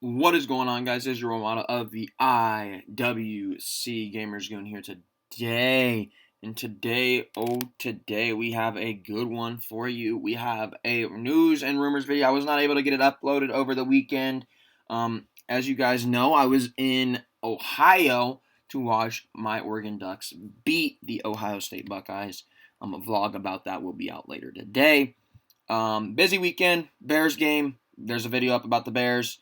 What is going on, guys? This is your role model of the IWC Gamers Goon here today. And today we have a good one for you. We have a news and rumors video. I was not able to get it uploaded over the weekend. As you guys know, I was in Ohio to watch my Oregon Ducks beat the Ohio State Buckeyes. A vlog about that will be out later today. Busy weekend, Bears game. There's a video up about the Bears.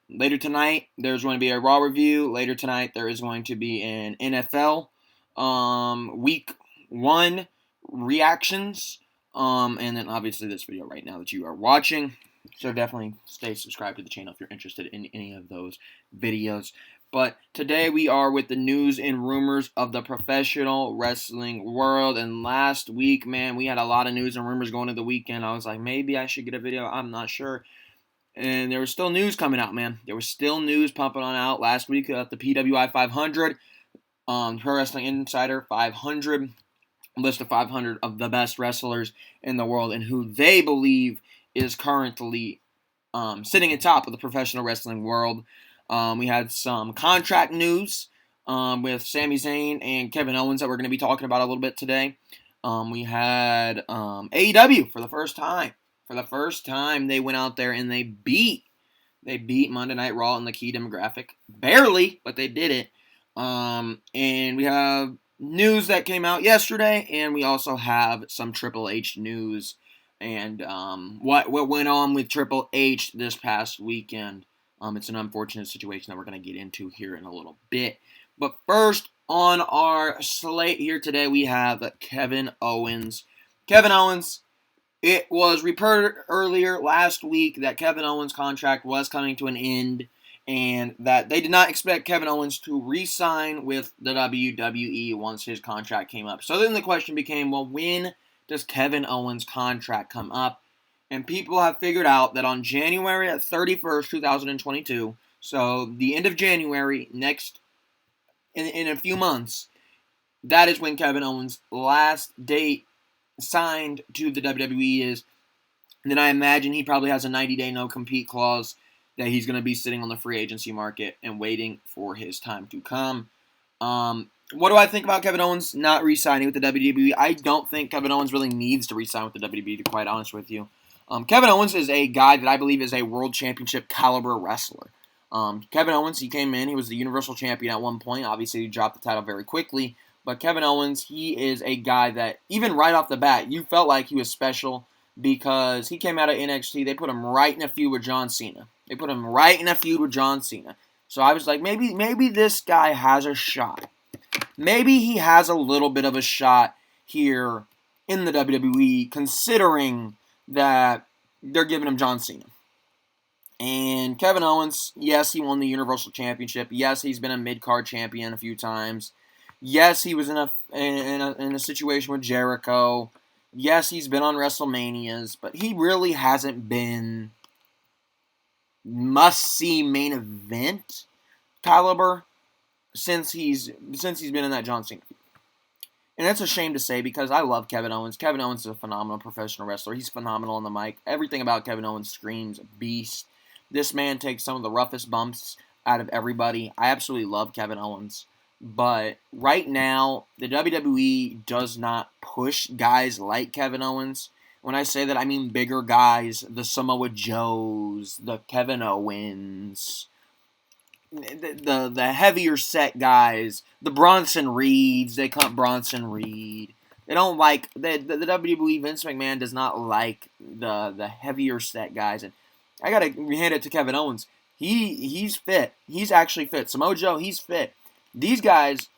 Later tonight, there's going to be a Raw review. Later tonight, there is going to be an NFL Week 1 reactions. And then obviously this video right now that you are watching. So definitely stay subscribed to the channel if you're interested in any of those videos. But today we are with the news and rumors of the professional wrestling world. And last week, man, we had a lot of news and rumors going into the weekend. I was like, maybe I should get a video. I'm not sure. And there was still news coming out, man. There was still news pumping on out last week at the PWI 500, Pro Wrestling Insider 500, list of 500 of the best wrestlers in the world and who they believe is currently sitting atop of the professional wrestling world. We had some contract news with Sami Zayn and Kevin Owens that we're going to be talking about a little bit today. We had AEW for the first time. For the first time, they went out there and they beat Monday Night Raw in the key demographic. Barely, but they did it. And we have news that came out yesterday, and we also have some Triple H news and what went on with Triple H this past weekend. It's an unfortunate situation that we're going to get into here in a little bit. But first, on our slate here today, we have Kevin Owens. Kevin Owens. It was reported earlier last week that Kevin Owens' contract was coming to an end and that they did not expect Kevin Owens to re-sign with the WWE once his contract came up. So then the question became, well, when does Kevin Owens' contract come up? And people have figured out that on January 31st, 2022, so the end of January, in a few months, that is when Kevin Owens' last date signed to the WWE is. And then I imagine he probably has a 90-day no-compete clause that he's going to be sitting on the free agency market and waiting for his time to come. What do I think about Kevin Owens not re-signing with the WWE? I don't think Kevin Owens really needs to re-sign with the WWE, to be quite honest with you. Kevin Owens is a guy that I believe is a world championship caliber wrestler. Kevin Owens, he came in, he was the Universal Champion at one point. Obviously, he dropped the title very quickly. But Kevin Owens, he is a guy that, even right off the bat, you felt like he was special because he came out of NXT. They put him right in a feud with John Cena. So I was like, maybe this guy has a shot. Maybe he has a little bit of a shot here in the WWE, considering that they're giving him John Cena. And Kevin Owens, yes, he won the Universal Championship. Yes, he's been a mid-card champion a few times. Yes, he was in a situation with Jericho. Yes, he's been on WrestleManias, but he really hasn't been must-see main event caliber since he's been in that John Cena feud. And that's a shame to say because I love Kevin Owens. Kevin Owens is a phenomenal professional wrestler. He's phenomenal on the mic. Everything about Kevin Owens screams beast. This man takes some of the roughest bumps out of everybody. I absolutely love Kevin Owens. But right now, the WWE does not push guys like Kevin Owens. When I say that, I mean bigger guys, the Samoa Joes, the Kevin Owens, the heavier set guys, the Bronson Reeds. They cut Bronson Reed. They don't like the WWE. Vince McMahon does not like the heavier set guys. And I gotta hand it to Kevin Owens. He's fit. He's actually fit. Samoa Joe, he's fit. These guys,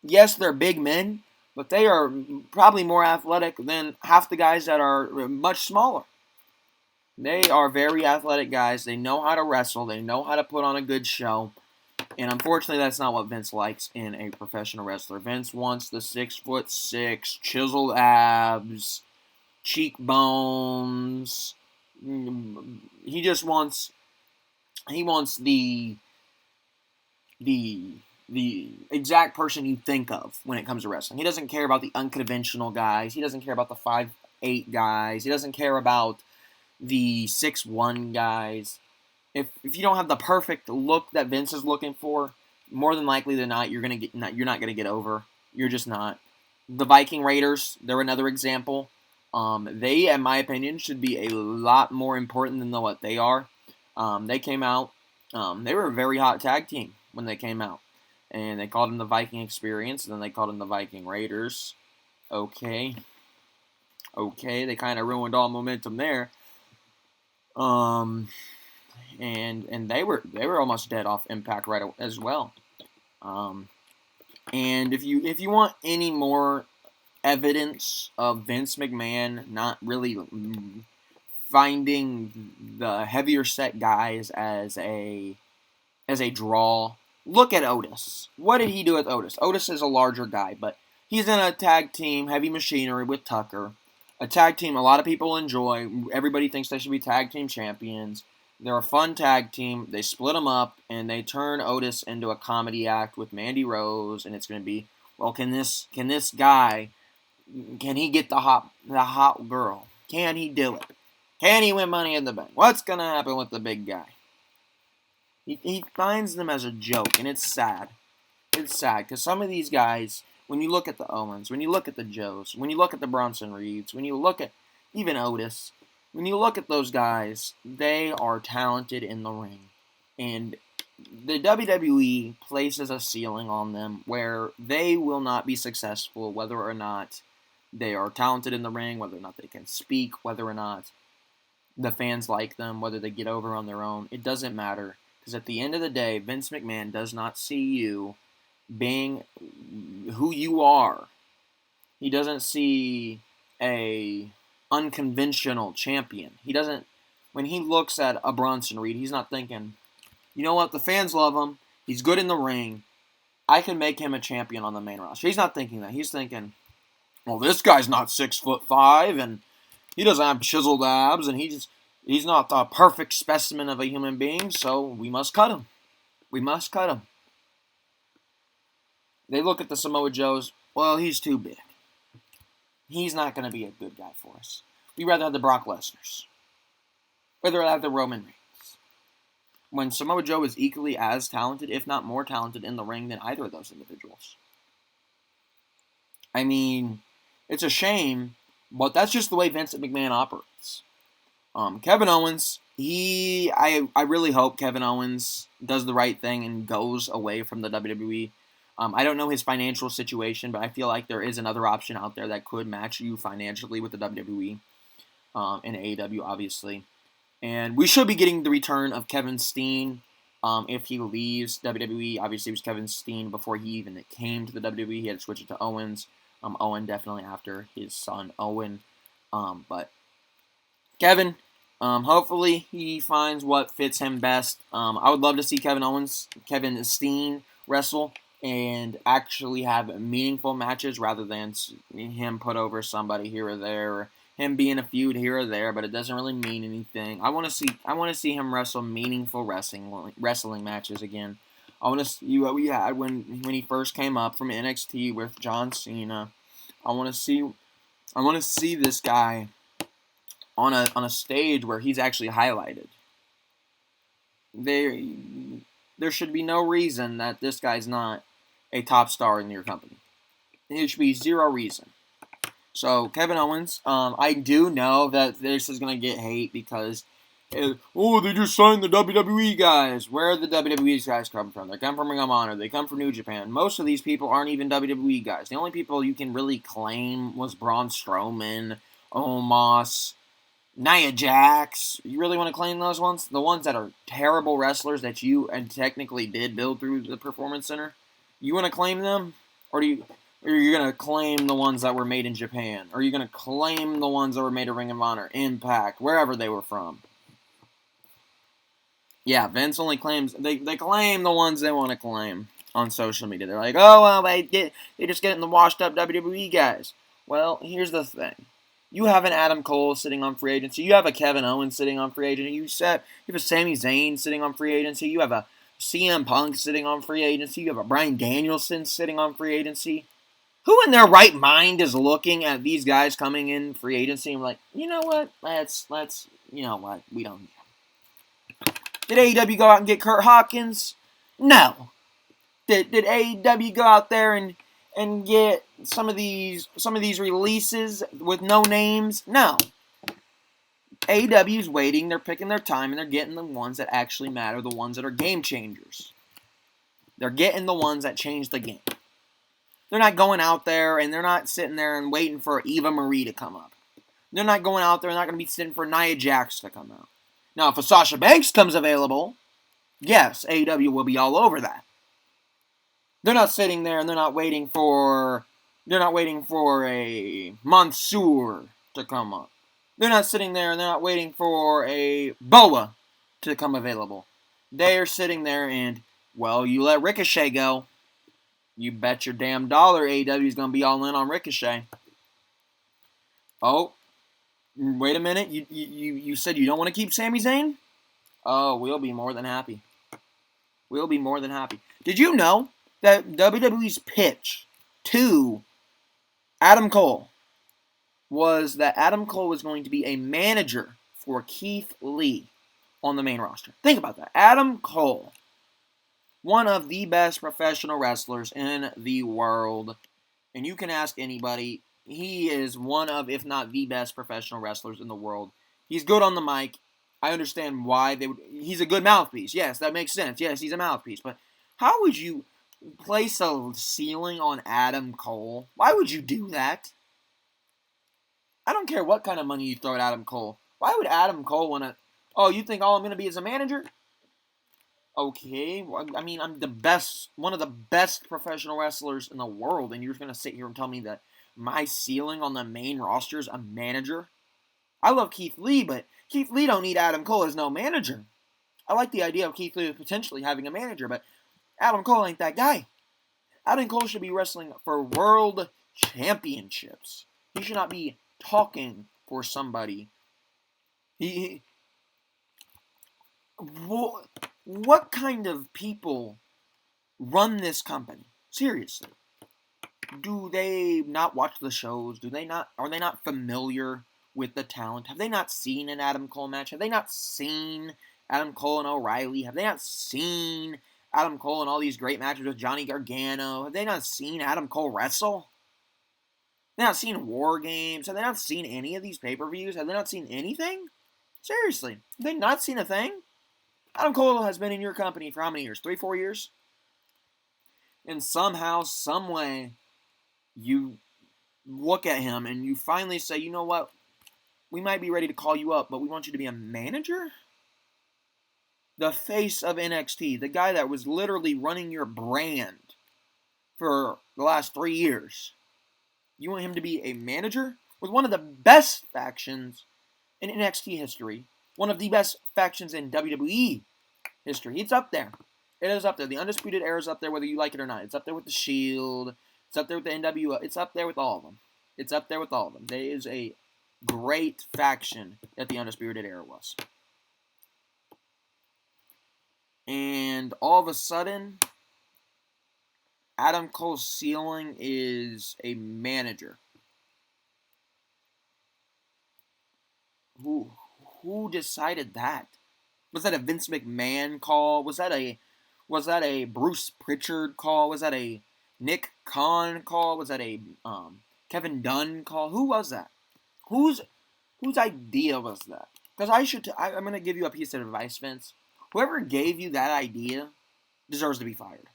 yes, they're big men, but they are probably more athletic than half the guys that are much smaller. They are very athletic guys. They know how to wrestle. They know how to put on a good show. And unfortunately, that's not what Vince likes in a professional wrestler. Vince wants the 6'6", chiseled abs, cheekbones. He just wants the exact person you think of when it comes to wrestling. He doesn't care about the unconventional guys. He doesn't care about the 5'8" guys. He doesn't care about the 6'1" guys. if you don't have the perfect look that Vince is looking for, more than likely than not, you're not gonna get over. You're just not. The Viking Raiders, they're another example. They, in my opinion, should be a lot more important than what they are. They came out. They were a very hot tag team when they came out, and they called them the Viking Experience, and then they called them the Viking Raiders. Okay, they kind of ruined all momentum there. And they were almost dead off Impact right as well. And if you want any more evidence of Vince McMahon not really finding the heavier set guys as a draw, look at Otis. What did he do with Otis? Otis is a larger guy, but he's in a tag team, Heavy Machinery, with Tucker. A tag team a lot of people enjoy. Everybody thinks they should be tag team champions. They're a fun tag team. They split them up, and they turn Otis into a comedy act with Mandy Rose, and it's going to be, well, can this guy, can he get the hot girl? Can he do it? Can he win Money in the Bank? What's going to happen with the big guy? He finds them as a joke, and it's sad. It's sad, because some of these guys, when you look at the Owens, when you look at the Joes, when you look at the Bronson Reeds, when you look at even Otis, when you look at those guys, they are talented in the ring. And the WWE places a ceiling on them where they will not be successful whether or not they are talented in the ring, whether or not they can speak, whether or not the fans like them, whether they get over on their own. It doesn't matter. Because at the end of the day, Vince McMahon does not see you being who you are. He doesn't see a unconventional champion. He doesn't, when he looks at a Bronson Reed, he's not thinking, you know what, the fans love him, he's good in the ring, I can make him a champion on the main roster. He's not thinking that. He's thinking, well, this guy's not 6'5", and he doesn't have chiseled abs, and he's not the perfect specimen of a human being, so we must cut him. We must cut him. They look at the Samoa Joes, well, he's too big. He's not going to be a good guy for us. We'd rather have the Brock Lesnar's. We'd rather have the Roman Reigns. When Samoa Joe is equally as talented, if not more talented in the ring than either of those individuals. I mean, it's a shame, but that's just the way Vince McMahon operates. Kevin Owens, I really hope Kevin Owens does the right thing and goes away from the WWE. I don't know his financial situation, but I feel like there is another option out there that could match you financially with the WWE and AEW, obviously. And we should be getting the return of Kevin Steen if he leaves WWE. Obviously, it was Kevin Steen before he even came to the WWE. He had to switch it to Owens. Owen definitely after his son, Owen. But Kevin, hopefully he finds what fits him best. I would love to see Kevin Steen wrestle and actually have meaningful matches rather than him put over somebody here or there, or him being a feud here or there, but it doesn't really mean anything. I want to see him wrestle meaningful wrestling matches again. I want to see what we had when he first came up from NXT with John Cena. I want to see this guy on a stage where he's actually highlighted. There should be no reason that this guy's not a top star in your company. There should be zero reason. So, Kevin Owens, I do know that this is going to get hate because, they just signed the WWE guys. Where are the WWE guys come from? They come from Ring of Honor. They come from New Japan. Most of these people aren't even WWE guys. The only people you can really claim was Braun Strowman, Omos, Nia Jax. You really want to claim those ones? The ones that are terrible wrestlers that you technically did build through the Performance Center? You want to claim them? Or are you going to claim the ones that were made in Japan? Or are you going to claim the ones that were made at Ring of Honor, Impact, wherever they were from? Yeah, Vince only claims, they claim the ones they want to claim on social media. They're like, oh, well, they just get in the washed up WWE guys. Well, here's the thing. You have an Adam Cole sitting on free agency. You have a Kevin Owens sitting on free agency. You have a Sami Zayn sitting on free agency. You have a CM Punk sitting on free agency. You have a Bryan Danielson sitting on free agency. Who in their right mind is looking at these guys coming in free agency and like, you know what? Let's you know what? We don't. Did AEW go out and get Kurt Hawkins? No. Did AEW go out there and get some of these releases with no names? No. AEW's waiting, they're picking their time, and they're getting the ones that actually matter, the ones that are game changers. They're getting the ones that change the game. They're not going out there and they're not sitting there and waiting for Eva Marie to come up. They're not going out there and they're not going to be sitting for Nia Jax to come out. Now, if a Sasha Banks comes available, yes, AEW will be all over that. They're not sitting there and they're not waiting for a Mansoor to come up. They're not sitting there and they're not waiting for a Boa to come available. They are sitting there and, well, you let Ricochet go. You bet your damn dollar AEW is going to be all in on Ricochet. Oh, wait a minute. You said you don't want to keep Sami Zayn? Oh, we'll be more than happy. We'll be more than happy. Did you know that WWE's pitch to Adam Cole was that Adam Cole was going to be a manager for Keith Lee on the main roster? Think about that. Adam Cole, one of the best professional wrestlers in the world. And you can ask anybody. He is one of, if not the best professional wrestlers in the world. He's good on the mic. I understand why they would. He's a good mouthpiece. Yes, that makes sense. Yes, he's a mouthpiece. But how would you place a ceiling on Adam Cole? Why would you do that? I don't care what kind of money you throw at Adam Cole. Why would Adam Cole want to... Oh, you think all I'm going to be is a manager? Okay, well, I mean, I'm one of the best professional wrestlers in the world, and you're going to sit here and tell me that my ceiling on the main roster is a manager? I love Keith Lee, but Keith Lee don't need Adam Cole as no manager. I like the idea of Keith Lee potentially having a manager, but Adam Cole ain't that guy. Adam Cole should be wrestling for world championships. He should not be talking for somebody. What kind of people run this company? Seriously. Do they not watch the shows? Are they not familiar with the talent? Have they not seen an Adam Cole match? Have they not seen Adam Cole and O'Reilly? Have they not seen Adam Cole in all these great matches with Johnny Gargano? Have they not seen Adam Cole wrestle? Have they not seen War Games? Have they not seen any of these pay-per-views? Have they not seen anything? Seriously. Have they not seen a thing? Adam Cole has been in your company for how many years? 3-4 years? And somehow, someway, you look at him and you finally say, you know what? We might be ready to call you up, but we want you to be a manager? The face of NXT, the guy that was literally running your brand for the last 3 years. You want him to be a manager? With one of the best factions in NXT history. One of the best factions in WWE history. It's up there. It is up there. The Undisputed Era is up there whether you like it or not. It's up there with the Shield. It's up there with the NWO. It's up there with all of them. It's up there with all of them. There is a great faction that the Undisputed Era was. And all of a sudden, Adam Cole's ceiling is a manager. Who decided that? Was that a Vince McMahon call? Was that a Bruce Pritchard call? Was that a Nick Khan call? Was that a Kevin Dunn call? Who was that? Whose idea was that? Because I'm going to give you a piece of advice, Vince. Whoever gave you that idea deserves to be fired.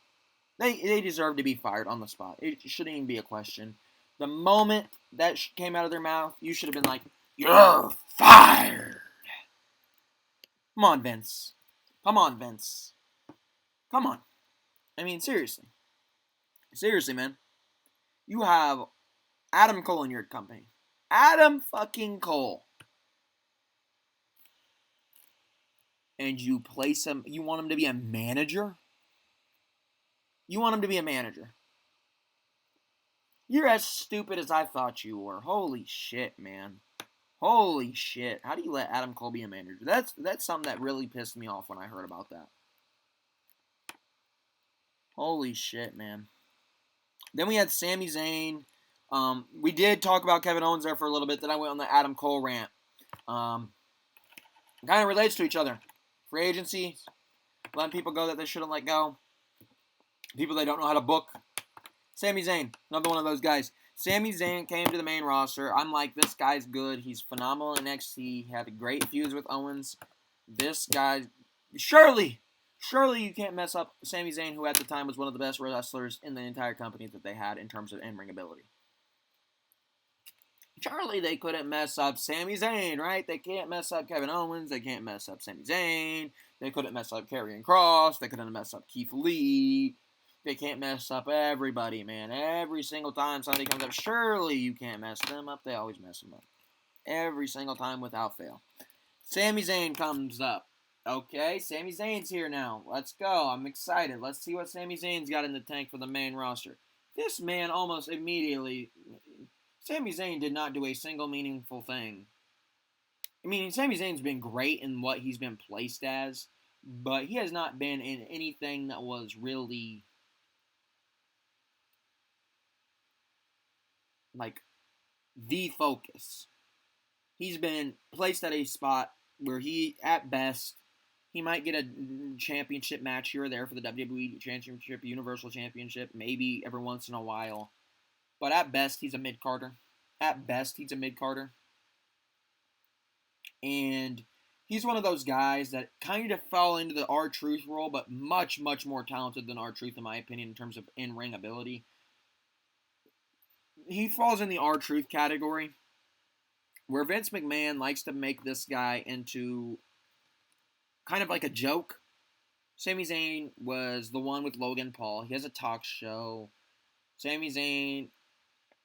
They deserve to be fired on the spot. It shouldn't even be a question. The moment that came out of their mouth, you should have been like, "You're fired." Come on, Vince. Come on, Vince. Come on. I mean, seriously. Seriously, man. You have Adam Cole in your company. Adam fucking Cole. And you place him, you want him to be a manager? You want him to be a manager. You're as stupid as I thought you were. Holy shit, man. Holy shit. How do you let Adam Cole be a manager? That's something that really pissed me off when I heard about that. Holy shit, man. Then we had Sami Zayn. We did talk about Kevin Owens there for a little bit. Then I went on the Adam Cole rant. Kind of relates to each other Free agency, letting people go that they shouldn't let go. People they don't know how to book. Sami Zayn, another one of those guys. Sami Zayn came to the main roster. I'm like, this guy's good. He's phenomenal in NXT. He had great feuds with Owens. This guy, surely you can't mess up Sami Zayn, who at the time was one of the best wrestlers in the entire company that they had in terms of in-ring ability. Surely they couldn't mess up Sami Zayn, right? They can't mess up Kevin Owens. They can't mess up Sami Zayn. They couldn't mess up Karrion Kross. They couldn't mess up Keith Lee. They can't mess up everybody, man. Every single time somebody comes up, surely you can't mess them up. They always mess them up. Every single time without fail. Sami Zayn comes up. Okay, Sami Zayn's here now. Let's go. I'm excited. Let's see what Sami Zayn's got in the tank for the main roster. This man almost immediately... Sami Zayn did not do a single meaningful thing. I mean, Sami Zayn's been great in what he's been placed as, but he has not been in anything that was really... like, the focus. He's been placed at a spot where he, at best, he might get a championship match here or there for the WWE Championship, Universal Championship, maybe every once in a while. But at best, he's a mid-carder. At best, he's a mid-carder. And he's one of those guys that kind of fell into the R-Truth role, but much, much more talented than R-Truth, in my opinion, in terms of in-ring ability. He falls in the R-Truth category, where Vince McMahon likes to make this guy into kind of like a joke. Sami Zayn was the one with Logan Paul. He has a talk show. Sami Zayn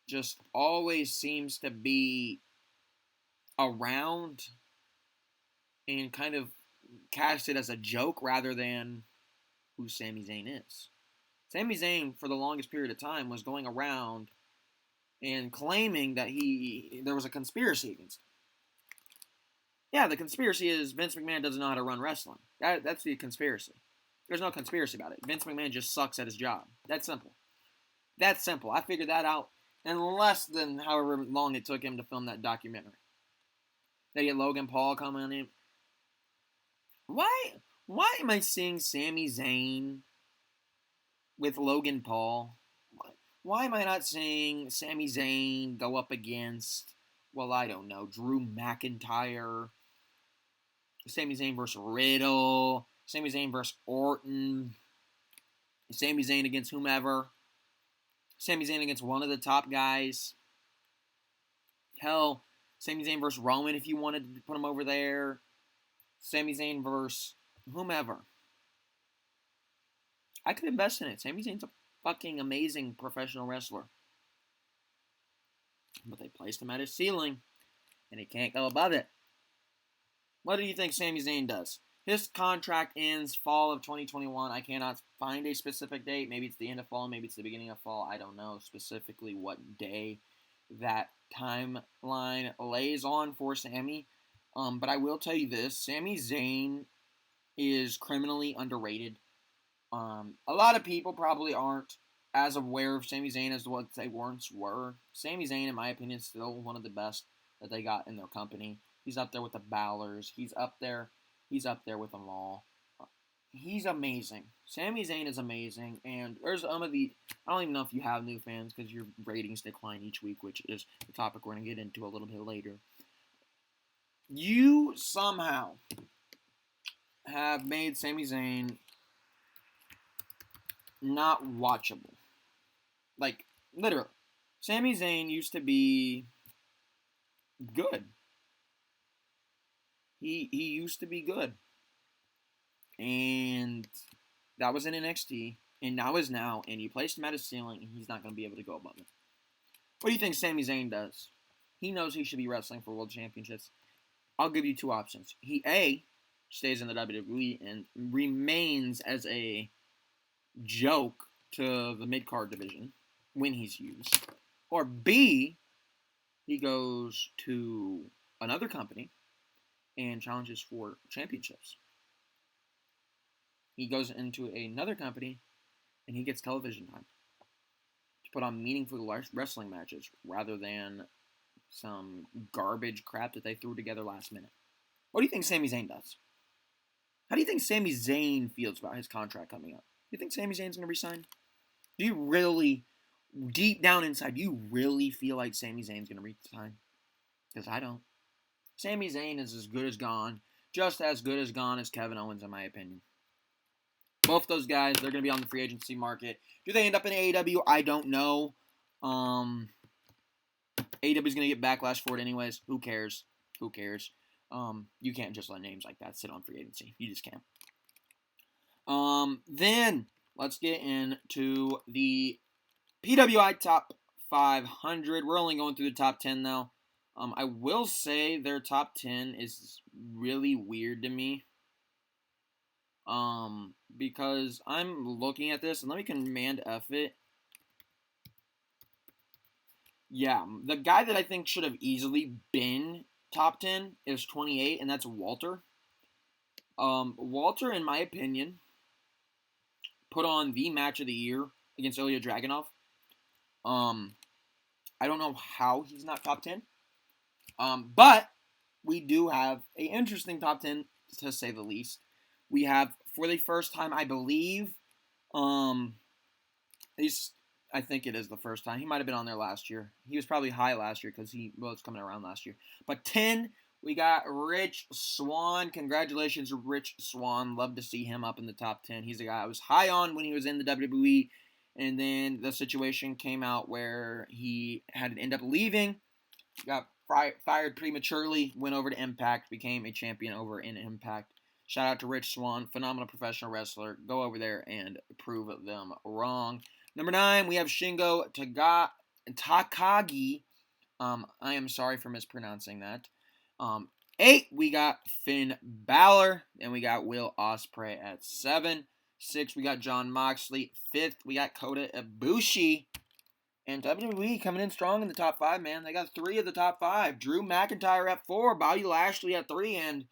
just always seems to be around and kind of casted as a joke rather than who Sami Zayn is. Sami Zayn, for the longest period of time, was going around and claiming that there was a conspiracy against him. Yeah, the conspiracy is Vince McMahon doesn't know how to run wrestling. That's the conspiracy. There's no conspiracy about it. Vince McMahon just sucks at his job. That's simple. That's simple. I figured that out in less than however long it took him to film that documentary. They get Logan Paul coming in. Why am I seeing Sami Zayn with Logan Paul? Why am I not seeing Sami Zayn go up against, well, I don't know, Drew McIntyre, Sami Zayn versus Riddle, Sami Zayn versus Orton, Sami Zayn against whomever, Sami Zayn against one of the top guys, hell, Sami Zayn versus Roman if you wanted to put him over there, Sami Zayn versus whomever. I could invest in it. Sami Zayn's a fucking amazing professional wrestler. But they placed him at his ceiling, and he can't go above it. What do you think Sami Zayn does? His contract ends fall of 2021. I cannot find a specific date. Maybe it's the end of fall. Maybe it's the beginning of fall. I don't know specifically what day that timeline lays on for Sami. But I will tell you this. Sami Zayn is criminally underrated. A lot of people probably aren't as aware of Sami Zayn as what they once were. Sami Zayn, in my opinion, is still one of the best that they got in their company. He's up there with the Balors. He's up there with them all. He's amazing. Sami Zayn is amazing. And there's I don't even know if you have new fans because your ratings decline each week, which is the topic we're going to get into a little bit later. You somehow have made Sami Zayn not watchable. Like, literally. Sami Zayn used to be good. He used to be good. And that was in NXT. And now is now. And you placed him at his ceiling. And he's not going to be able to go above it. What do you think Sami Zayn does? He knows he should be wrestling for world championships. I'll give you two options. He, A, stays in the WWE and remains as a joke to the mid-card division when he's used. Or B, he goes to another company and challenges for championships. He goes into another company and he gets television time to put on meaningful wrestling matches rather than some garbage crap that they threw together last minute. What do you think Sami Zayn does? How do you think Sami Zayn feels about his contract coming up? Do you think Sami Zayn's going to resign? Do you really, deep down inside, do you really feel like Sami Zayn's going to resign? Because I don't. Sami Zayn is as good as gone. Just as good as gone as Kevin Owens, in my opinion. Both those guys, they're going to be on the free agency market. Do they end up in AEW? I don't know. AEW's going to get backlash for it anyways. Who cares? Who cares? You can't just let names like that sit on free agency. You just can't. Then, let's get into the PWI Top 500. We're only going through the top 10 now. I will say their top 10 is really weird to me. Because I'm looking at this, and let me Command F it. Yeah, the guy that I think should have easily been top 10 is 28, and that's Walter. Walter, in my opinion, put on the match of the year against Ilya Dragunov. I don't know how he's not top 10. But we do have an interesting top 10, to say the least. We have, for the first time, I believe, I think it is the first time. He might have been on there last year. He was probably high last year because he was coming around last year. But 10, we got Rich Swann. Congratulations, Rich Swann. Love to see him up in the top 10. He's a guy I was high on when he was in the WWE. And then the situation came out where he had to end up leaving. Got fired prematurely. Went over to Impact. Became a champion over in Impact. Shout out to Rich Swann. Phenomenal professional wrestler. Go over there and prove them wrong. Number 9, we have Shingo Takagi. I am sorry for mispronouncing that. 8, we got Finn Balor. And we got Will Ospreay at 7. 6, we got Jon Moxley. 5th, we got Kota Ibushi. And WWE coming in strong in the top 5, man. They got 3 of the top 5. Drew McIntyre at 4. Bobby Lashley at 3. And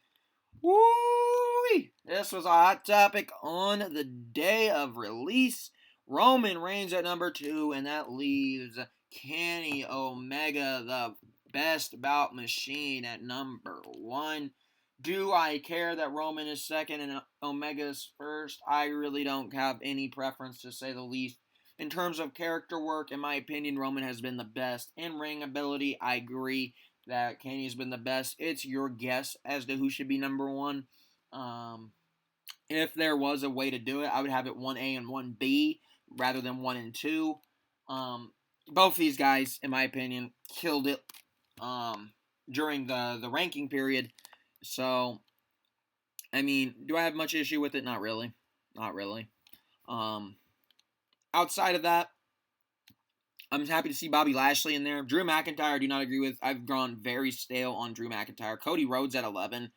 woo-wee! This was a hot topic on the day of release. Roman Reigns at number 2, and that leaves Kenny Omega, the best bout machine, at number 1. Do I care that Roman is 2nd and Omega's 1st? I really don't have any preference, to say the least. In terms of character work, in my opinion, Roman has been the best. In ring ability, I agree that Kenny's been the best. It's your guess as to who should be number 1. If there was a way to do it, I would have it 1A and 1B rather than 1 and 2. Both these guys, in my opinion, killed it during the ranking period. So, I mean, do I have much issue with it? Not really. Not really. Outside of that, I'm happy to see Bobby Lashley in there. Drew McIntyre, I do not agree with. I've gone very stale on Drew McIntyre. Cody Rhodes at 11.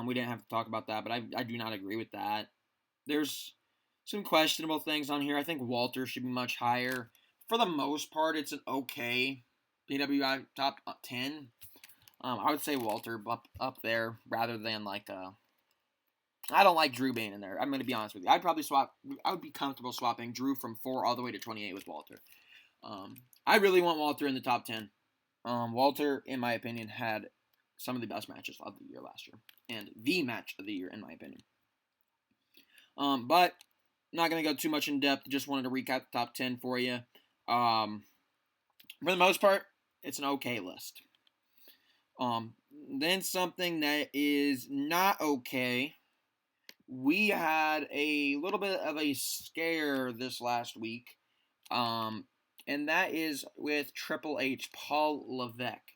We didn't have to talk about that, but I do not agree with that. There's some questionable things on here. I think Walter should be much higher. For the most part, it's an okay PWI top 10. I would say Walter up there rather than like I don't like Drew being in there. I'm going to be honest with you. I would be comfortable swapping Drew from 4 all the way to 28 with Walter. I really want Walter in the top 10. Walter, in my opinion, had some of the best matches of the year last year. And the match of the year, in my opinion. But not going to go too much in depth. Just wanted to recap the top 10 for you. For the most part, it's an okay list. Then something that is not okay. We had a little bit of a scare this last week. And that is with Triple H, Paul Levesque.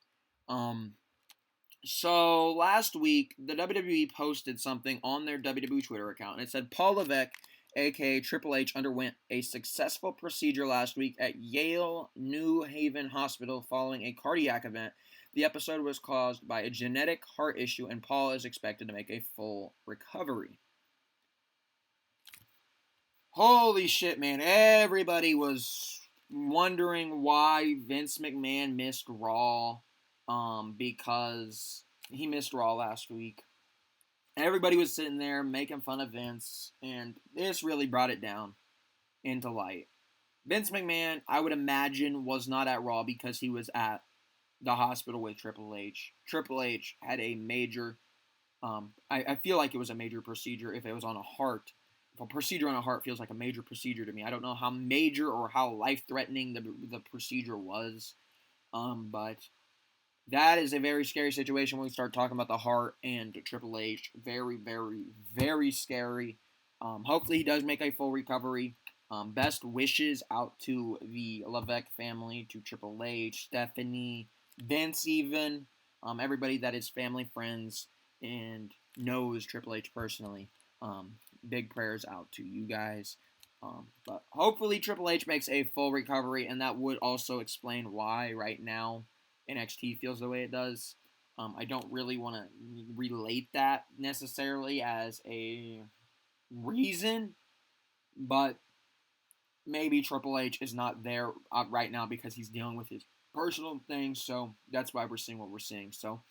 So last week, the WWE posted something on their WWE Twitter account, and it said Paul Levesque, aka Triple H, underwent a successful procedure last week at Yale New Haven Hospital following a cardiac event. The episode was caused by a genetic heart issue, and Paul is expected to make a full recovery. Holy shit, man. Everybody was wondering why Vince McMahon missed Raw. Because he missed Raw last week. Everybody was sitting there making fun of Vince, and this really brought it down into light. Vince McMahon, I would imagine, was not at Raw because he was at the hospital with Triple H. Triple H had a major I feel like it was a major procedure if it was on a heart. If a procedure on a heart feels like a major procedure to me. I don't know how major or how life-threatening the procedure was, but that is a very scary situation when we start talking about the heart and Triple H. Very, very, very scary. Hopefully he does make a full recovery. Best wishes out to the Levesque family, to Triple H, Stephanie, Vince even, everybody that is family, friends, and knows Triple H personally. Big prayers out to you guys. But hopefully Triple H makes a full recovery, and that would also explain why right now NXT feels the way it does. I don't really want to relate that necessarily as a reason, but maybe Triple H is not there right now because he's dealing with his personal things, so that's why we're seeing what we're seeing. So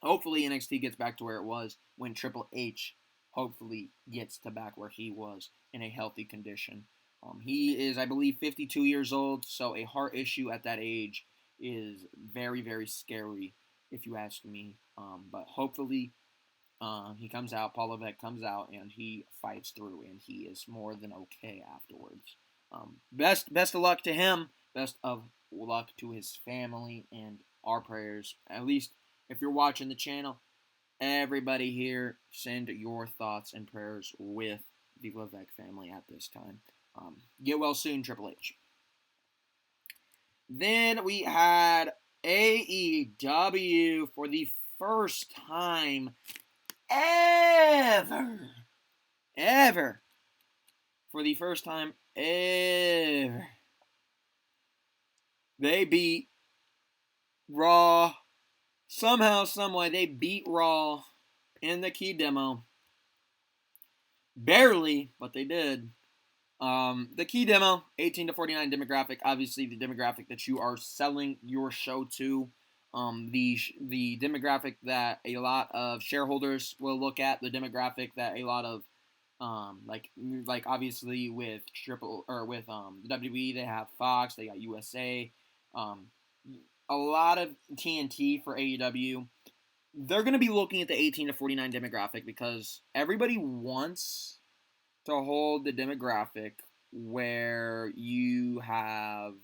hopefully NXT gets back to where it was when Triple H hopefully gets to back where he was in a healthy condition. He is, I believe, 52 years old, so a heart issue at that age is very, very scary, if you ask me. But hopefully he comes out, Paul Levesque comes out, and he fights through, and he is more than okay afterwards. Best of luck to him. Best of luck to his family, and our prayers. At least if you're watching the channel, everybody here, send your thoughts and prayers with the Levesque family at this time. Get well soon, Triple H. Then we had AEW for the first time ever, for the first time ever, they beat Raw. Somehow, someway, they beat Raw in the key demo. Barely, but they did. The key demo, 18 to 49 demographic, obviously the demographic that you are selling your show to. The demographic that a lot of shareholders will look at, the demographic that a lot of like obviously with the WWE, they have Fox, they got USA, a lot of TNT for AEW. They're going to be looking at the 18 to 49 demographic because everybody wants to hold the demographic where you have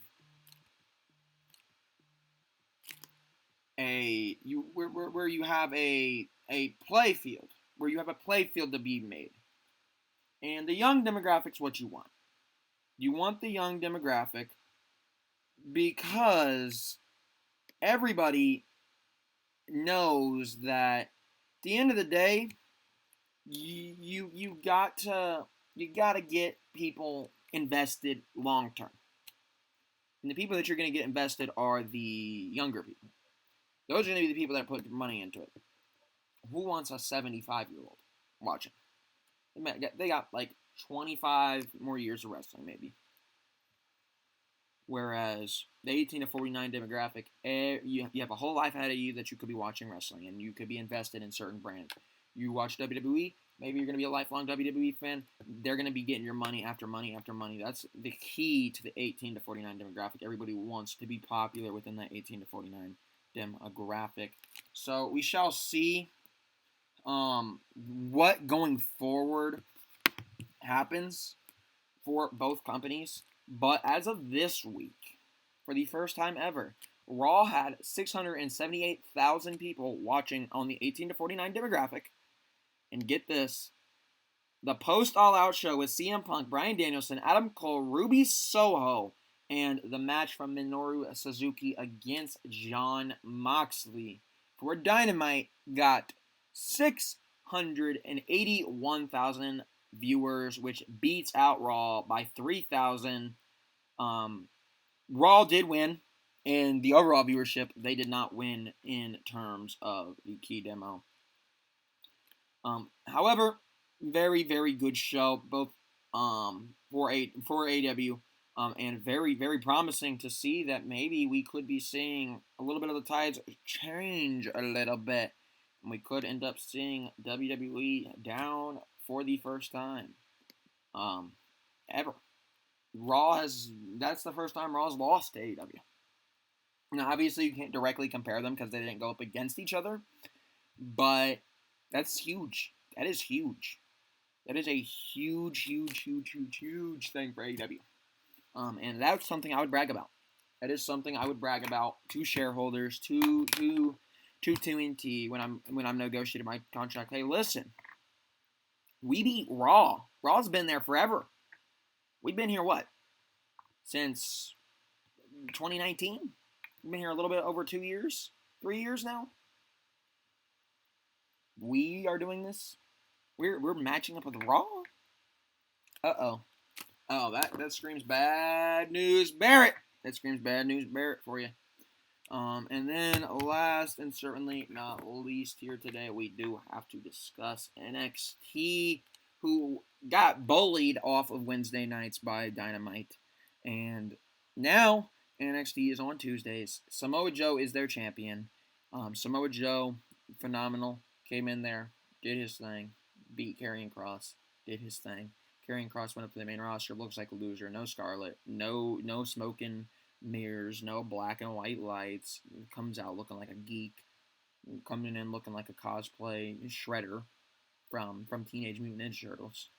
where you have a play field, where you have a play field to be made. And the young demographic is what you want. You want the young demographic because everybody knows that at the end of the day, you got to get people invested long term. And the people that you're going to get invested are the younger people. Those are going to be the people that put money into it. Who wants a 75-year-old watching? They got like 25 more years of wrestling, maybe. Whereas the 18 to 49 demographic, you have a whole life ahead of you that you could be watching wrestling, and you could be invested in certain brands. You watch WWE, maybe you're going to be a lifelong WWE fan. They're going to be getting your money after money after money. That's the key to the 18 to 49 demographic. Everybody wants to be popular within that 18 to 49 demographic. So we shall see what going forward happens for both companies. But as of this week, for the first time ever, Raw had 678,000 people watching on the 18 to 49 demographic. And get this, the post All Out show with CM Punk, Bryan Danielson, Adam Cole, Ruby Soho, and the match from Minoru Suzuki against Jon Moxley for Dynamite got 681,000 viewers, which beats out Raw by 3,000. Raw did win in the overall viewership. They did not win in terms of the key demo. However, very, very good show, both for AEW, and very, very promising to see that maybe we could be seeing a little bit of the tides change a little bit, and we could end up seeing WWE down for the first time ever. That's the first time Raw's lost to AEW. Now, obviously, you can't directly compare them because they didn't go up against each other, but That's huge. That is huge. That is a huge thing for AEW. And that's something I would brag about. That is something I would brag about to shareholders, to TNT when I'm negotiating my contract. Hey, listen, we beat Raw. Raw's been there forever. We've been here what? Since 2019? We've been here a little bit over 2 years, 3 years now. We are doing this. We're matching up with Raw. Uh-oh. Oh, that screams bad news, Barrett. That screams bad news, Barrett, for you. And then last and certainly not least here today, we do have to discuss NXT, who got bullied off of Wednesday nights by Dynamite. And now NXT is on Tuesdays. Samoa Joe is their champion. Samoa Joe, phenomenal. Came in there, did his thing, beat Karrion Kross, did his thing. Karrion Kross went up to the main roster, looks like a loser. No Scarlet, no smoking mirrors, no black and white lights. Comes out looking like a geek, coming in looking like a cosplay Shredder from Teenage Mutant Ninja Turtles.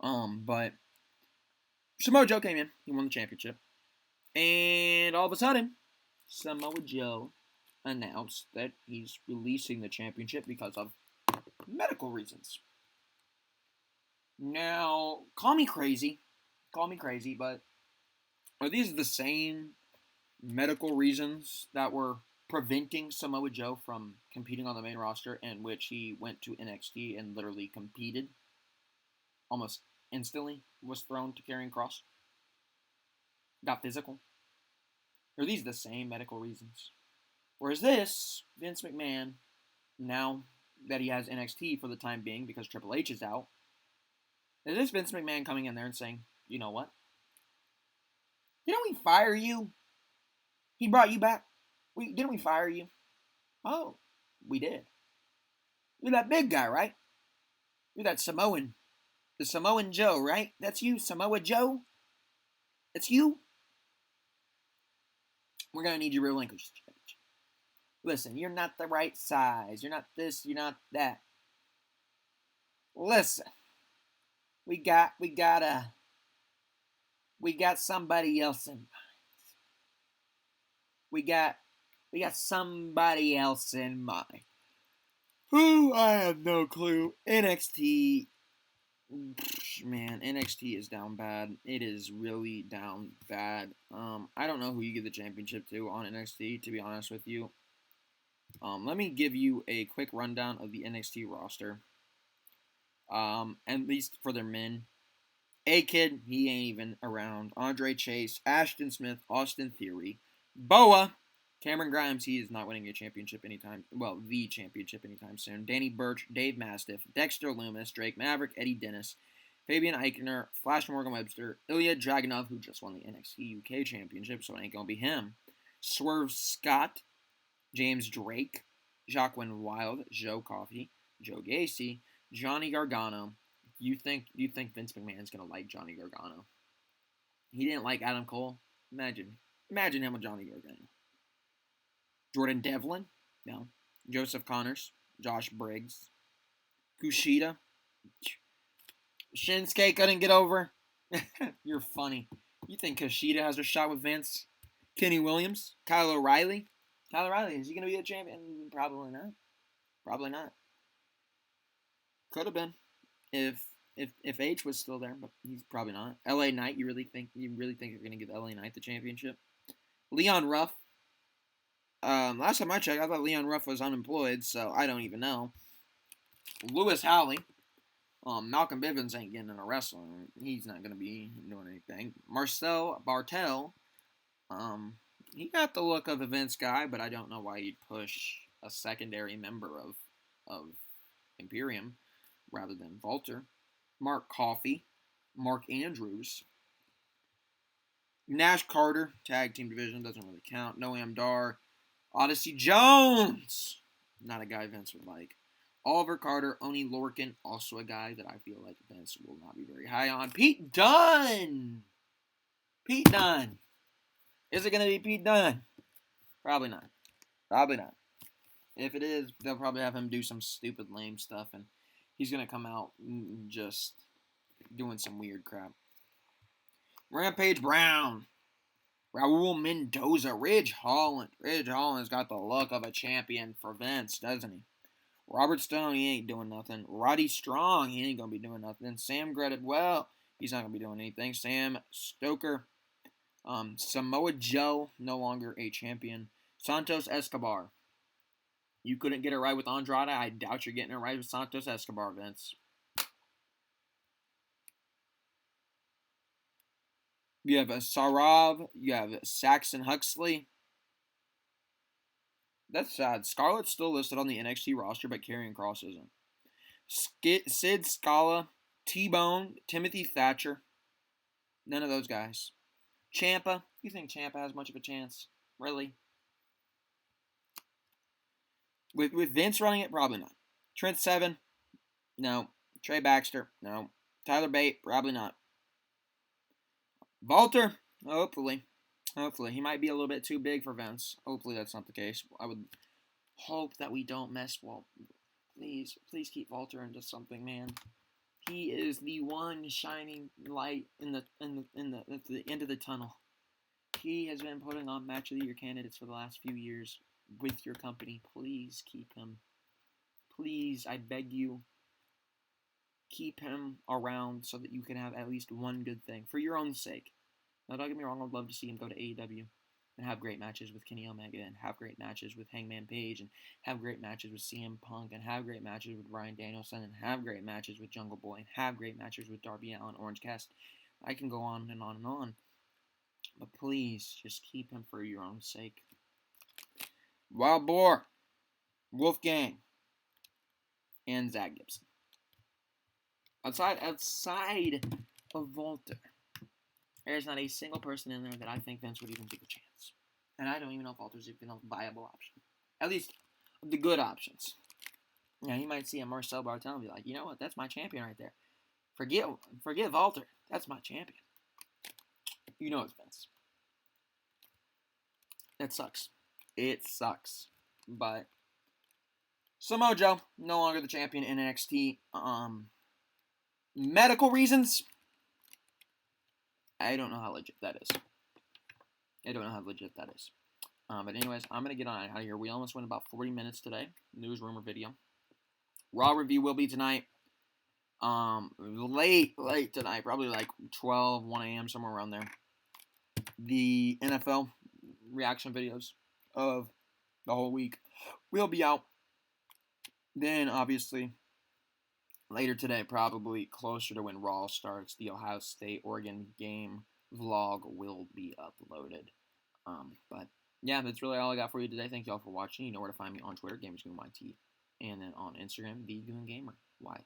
But Samoa Joe came in, he won the championship, and all of a sudden, Samoa Joe announced that he's releasing the championship because of medical reasons. Now, call me crazy, but are these the same medical reasons that were preventing Samoa Joe from competing on the main roster, in which he went to NXT and literally competed almost instantly, was thrown to Karrion Kross, got physical? Are these the same medical reasons? Or is this Vince McMahon, now that he has NXT for the time being because Triple H is out, is this Vince McMahon coming in there and saying, you know what? Didn't we fire you? He brought you back. Didn't we fire you? Oh, we did. You're that big guy, right? You're that Samoan. The Samoan Joe, right? That's you, Samoa Joe? That's you? We're going to need you to relinquish the championship. Listen, you're not the right size. You're not this, you're not that. Listen. We got somebody else in mind. We got somebody else in mind. Who? I have no clue. NXT, man, NXT is down bad. It is really down bad. I don't know who you give the championship to on NXT, to be honest with you. Let me give you a quick rundown of the NXT roster. At least for their men. A-Kid, he ain't even around. Andre Chase, Ashton Smith, Austin Theory, Boa, Cameron Grimes, he is not winning the championship anytime soon. Danny Burch, Dave Mastiff, Dexter Lumis, Drake Maverick, Eddie Dennis, Fabian Eichner, Flash Morgan Webster, Ilya Dragunov, who just won the NXT UK championship, so it ain't gonna be him. Swerve Scott, James Drake, Jacqueline Wild, Joe Coffey, Joe Gacy, Johnny Gargano. You think Vince McMahon's gonna like Johnny Gargano? He didn't like Adam Cole. Imagine him with Johnny Gargano. Jordan Devlin, no. Joseph Connors, Josh Briggs, Kushida. Shinsuke couldn't get over. You're funny. You think Kushida has a shot with Vince? Kenny Williams, Kyle O'Reilly. Kyle O'Reilly, is he gonna be the champion? Probably not. Probably not. Could have been. If H was still there, but he's probably not. LA Knight, you really think you're gonna give LA Knight the championship? Leon Ruff. Last time I checked, I thought Leon Ruff was unemployed, so I don't even know. Lewis Howley. Malcolm Bivens ain't getting in a wrestling. He's not gonna be doing anything. Marcel Bartel. He got the look of a Vince guy, but I don't know why he'd push a secondary member of Imperium rather than Walter. Mark Coffey, Mark Andrews, Nash Carter, tag team division, doesn't really count. Noam Dar, Odyssey Jones, not a guy Vince would like. Oliver Carter, Oni Lorcan, also a guy that I feel like Vince will not be very high on. Pete Dunne. Is it going to be Pete Dunne? Probably not. If it is, they'll probably have him do some stupid lame stuff, and he's going to come out just doing some weird crap. Rampage Brown. Raul Mendoza. Ridge Holland. Ridge Holland's got the look of a champion for Vince, doesn't he? Robert Stone, he ain't doing nothing. Roddy Strong, he ain't going to be doing nothing. Sam Gretted, well, he's not going to be doing anything. Sam Stoker. Samoa Joe, no longer a champion. Santos Escobar. You couldn't get it right with Andrade. I doubt you're getting it right with Santos Escobar, Vince. You have Sarav. You have Saxon Huxley. That's sad. Scarlett's still listed on the NXT roster, but Karrion Kross isn't. Sid Scala, T-Bone, Timothy Thatcher. None of those guys. Ciampa. You think Ciampa has much of a chance? Really? With Vince running it, probably not. Trent Seven, no. Trey Baxter, no. Tyler Bate, probably not. Walter, hopefully. Hopefully. He might be a little bit too big for Vince. Hopefully that's not the case. I would hope that we don't mess well. Please keep Walter into something, man. He is the one shining light at the end of the tunnel. He has been putting on Match of the Year candidates for the last few years with your company. Please keep him. Please, I beg you, keep him around so that you can have at least one good thing for your own sake. Now, don't get me wrong, I'd love to see him go to AEW and have great matches with Kenny Omega and have great matches with Hangman Page and have great matches with CM Punk and have great matches with Bryan Danielson and have great matches with Jungle Boy and have great matches with Darby Allin, Orange Cassidy. I can go on and on and on. But please, just keep him for your own sake. Wild Boar, Wolfgang, and Zach Gibson. Outside of Walter, there's not a single person in there that I think Vince would even give a chance. And I don't even know if Walter's even a viable option. At least the good options. Yeah, you might see a Marcel Bartel and be like, you know what, that's my champion right there. Forget Walter. That's my champion. You know it's Vince. It sucks. It sucks. But Samoa Joe, no longer the champion in NXT. Medical reasons. I don't know how legit that is. But anyways, I'm going to get on out of here. We almost went about 40 minutes today. News, rumor, video. Raw review will be tonight. Late tonight. Probably like 12, 1 a.m., somewhere around there. The NFL reaction videos of the whole week will be out. Then, obviously, later today, probably closer to when Raw starts, the Ohio State-Oregon game vlog will be uploaded. But, yeah, that's really all I got for you today. Thank you all for watching. You know where to find me on Twitter, GamersGoonYT, and then on Instagram, thegoongameryt.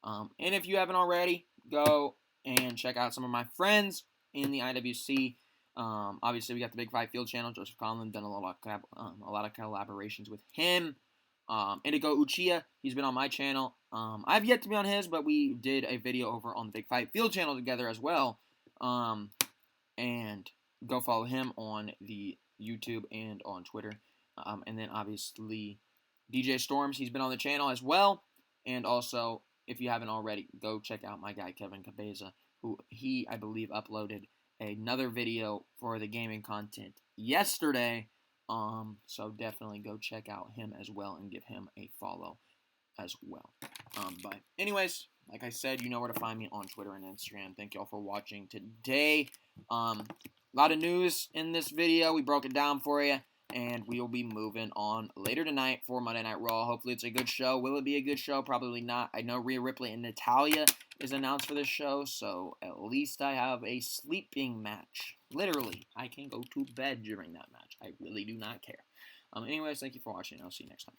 And if you haven't already, go and check out some of my friends in the IWC. Obviously, we got the Big Five Field channel. Joseph Conlon done a lot of collaborations with him. Indigo Uchiha, he's been on my channel. I've yet to be on his, but we did a video over on the Big Five Field channel together as well. And go follow him on the YouTube and on Twitter. And then obviously DJ Storms, he's been on the channel as well. And also, if you haven't already, go check out my guy Kevin Cabeza, who I believe uploaded another video for the gaming content yesterday. So definitely go check out him as well and give him a follow as well. But anyways, like I said, you know where to find me on Twitter and Instagram. Thank you all for watching today. A lot of news in this video. We broke it down for you. And we will be moving on later tonight for Monday Night Raw. Hopefully it's a good show. Will it be a good show? Probably not. I know Rhea Ripley and Natalya is announced for this show, so at least I have a sleeping match. Literally, I can go to bed during that match. I really do not care. Anyways, thank you for watching. I'll see you next time.